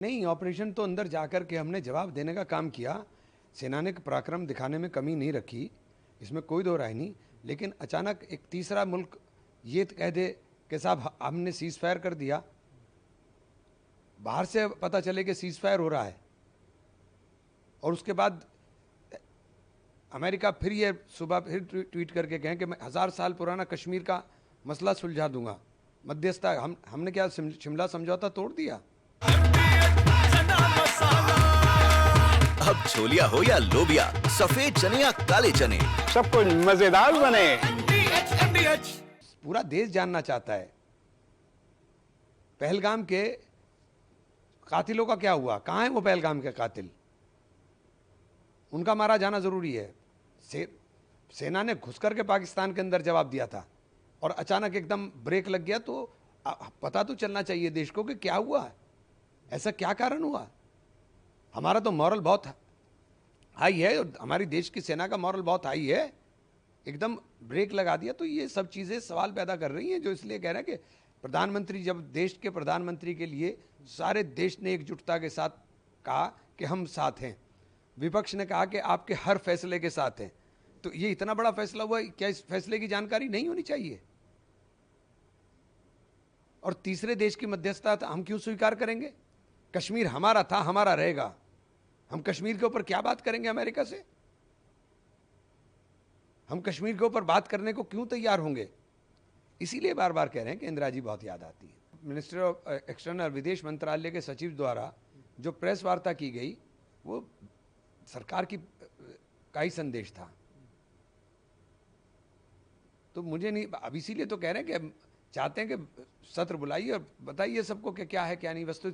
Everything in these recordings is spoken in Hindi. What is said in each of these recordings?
नहीं, ऑपरेशन तो अंदर जाकर के हमने जवाब देने का काम किया। सेना ने पराक्रम दिखाने में कमी नहीं रखी, इसमें कोई दो राय नहीं। लेकिन अचानक एक तीसरा मुल्क ये कह दे कि साहब हमने सीज फायर कर दिया, बाहर से पता चले कि सीज फायर हो रहा है, और उसके बाद अमेरिका फिर ये सुबह फिर ट्वीट करके कहें कि मैं 1000 साल पुराना कश्मीर का मसला सुलझा दूंगा। मध्यस्थता हमने क्या शिमला समझौता तोड़ दिया? अब छोलिया हो या लोबिया, सफेद चने या काले चने, सब कुछ मजेदार बने। पूरा देश जानना चाहता है पहलगाम के कातिलों का क्या हुआ, कहां है वो पहलगाम के कातिल? उनका मारा जाना जरूरी है। सेना ने घुस करके पाकिस्तान के अंदर जवाब दिया था और अचानक एकदम ब्रेक लग गया, तो पता तो चलना चाहिए देश को कि क्या हुआ, ऐसा क्या कारण हुआ। हमारा तो मॉरल बहुत हाई है, हमारी देश की सेना का मॉरल बहुत हाई है, एकदम ब्रेक लगा दिया। तो ये सब चीज़ें सवाल पैदा कर रही हैं, जो इसलिए कह रहे हैं कि प्रधानमंत्री, जब देश के प्रधानमंत्री के लिए सारे देश ने एकजुटता के साथ कहा कि हम साथ हैं, विपक्ष ने कहा कि आपके हर फैसले के साथ हैं, तो ये इतना बड़ा फैसला हुआ, क्या इस फैसले की जानकारी नहीं होनी चाहिए? और तीसरे देश की मध्यस्थता हम क्यों स्वीकार करेंगे? कश्मीर हमारा था, हमारा रहेगा। हम कश्मीर के ऊपर क्या बात करेंगे अमेरिका से? हम कश्मीर के ऊपर बात करने को क्यों तैयार होंगे? इसीलिए बार बार कह रहे हैं कि इंदिरा जी बहुत याद आती है। मिनिस्टर ऑफ एक्सटर्नल, विदेश मंत्रालय के सचिव द्वारा जो प्रेस वार्ता की गई, वो सरकार की का ही संदेश था। तो मुझे नहीं, अब इसीलिए तो कह रहे हैं कि चाहते हैं कि सत्र बुलाइए और बताइए सबको कि क्या है क्या नहीं, वस्तु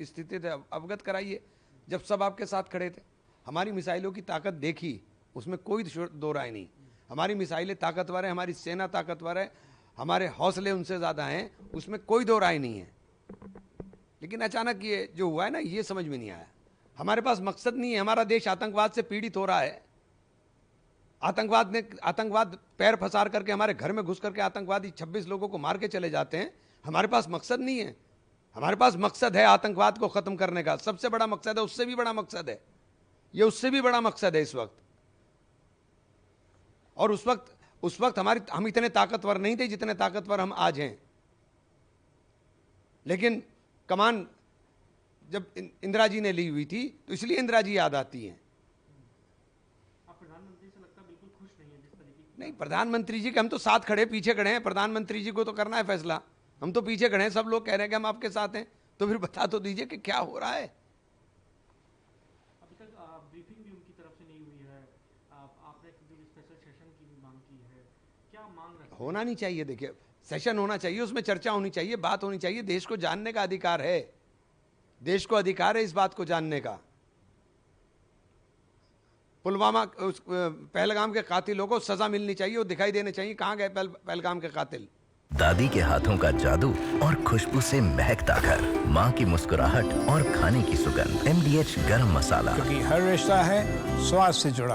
स्थिति अवगत कराइए। जब सब आपके साथ खड़े थे, हमारी मिसाइलों की ताकत देखी, उसमें कोई दो राय नहीं। हमारी मिसाइलें ताकतवर है, हमारी सेना ताकतवर है, हमारे हौसले उनसे ज़्यादा हैं, उसमें कोई दो राय नहीं है। लेकिन अचानक ये जो हुआ है ना, ये समझ में नहीं आया। हमारे पास मकसद नहीं है, हमारा देश आतंकवाद से पीड़ित हो रहा है। आतंकवाद पैर फंसार करके हमारे घर में घुस करके आतंकवादी 26 लोगों को मार के चले जाते हैं। हमारे पास मकसद नहीं है, हमारे पास मकसद है आतंकवाद को खत्म करने का। सबसे बड़ा मकसद है, उससे भी बड़ा मकसद है, ये उससे भी बड़ा मकसद है इस वक्त। और उस वक्त हम इतने ताकतवर नहीं थे जितने ताकतवर हम आज हैं। लेकिन कमान जब इंदिरा जी ने ली हुई थी, तो इसलिए इंदिरा जी याद आती हैं। प्रधानमंत्री से लगता है बिल्कुल खुश नहीं है जिस तरीके। नहीं, प्रधानमंत्री जी के हम तो साथ खड़े, पीछे खड़े हैं। प्रधानमंत्री जी को तो करना है फैसला, हम तो पीछे खड़े हैं। सब लोग कह रहे हैं कि हम आपके साथ हैं, तो फिर बता तो दीजिए कि क्या हो रहा है। अभी तक ब्रीफिंग भी उनकी तरफ से नहीं हुई है। आपने स्पेशल सेशन की भी मांग की है, क्या मांग रखते हैं? होना नहीं चाहिए, देखिए सेशन होना चाहिए, उसमें चर्चा होनी चाहिए, बात होनी चाहिए। देश को जानने का अधिकार है, देश को अधिकार है इस बात को जानने का। पुलवामा पहलगाम के कातिलों को सजा मिलनी चाहिए, वो दिखाई देने चाहिए कहां गए पहलगाम के कातिल। दादी के हाथों का जादू और खुशबू से महकता घर, माँ की मुस्कुराहट और खाने की सुगंध, MDH गरम मसाला। क्योंकि हर रिश्ता है स्वाद से जुड़ा।